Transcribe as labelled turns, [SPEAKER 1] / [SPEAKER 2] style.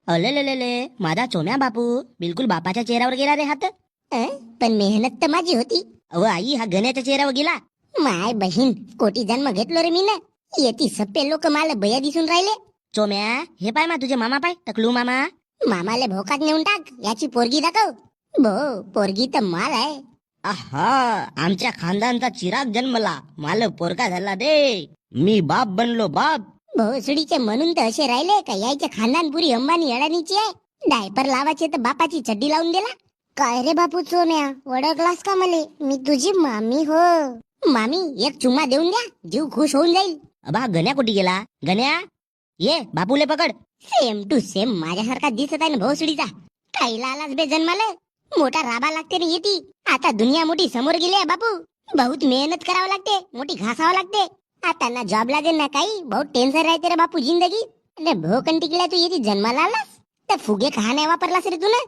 [SPEAKER 1] अलेलेलेले, माझा चोम्या बापू बिलकुल बापाच्या चेहऱ्यावर गेला रे हात.
[SPEAKER 2] पण मेहनत तर माझी होती.
[SPEAKER 1] अव आई, हा गण्याच्या चेहऱ्यावर गेला.
[SPEAKER 2] माय बहीण, कोटी जन्म घेतलो रे मी ना. येती सप्पे लोक मला बया दिसून राहिले.
[SPEAKER 1] चोम्या, हे पाय मा तुझे मामा पाय, टकलू मामा.
[SPEAKER 2] मामाले भोकात नेऊन टाक, याची पोरगी दाखव. भो, पोरगी तर माल आहे.
[SPEAKER 1] आहा, आमच्या खानदानचा चिराग जन्मला, माल पोरका झाला रे. मी बाप बनलो बाप.
[SPEAKER 2] भोसडीचे म्हणून तर असे राहिले का यायचे खानदानपुरी अंबानी अडाणीची आहे. डायपर लावायचे तर बापाची चड्डी लावून दिला. काय रे बापू चोम्या, ओळखलास का मले? मी तुझी मामी हो. मामी, एक चुम्मा देऊन द्या, जीव खुश होऊन जाईल.
[SPEAKER 1] अबा, गण्या कुठे गेला? गण्या, ये बापूले पकड.
[SPEAKER 2] सेम टू सेम माझ्यासारखा दिसत आहे ना भोसडीचा. काहीला आलाच बे जन्माला. मोठा राबा लागते रे येती. आता दुनिया मोठी समोर गेली आहे बापू. बहुत मेहनत करावं लागते, मोठी घासावं लागते. आता ना जॉब लागेल ना काही, बहुत टेन्शन राहते रे बापू जिंदगी. अरे भोकन टिकल्या तू येते जन्माला आलास तर फुगे कहा नाही वापरलास रे तू ना.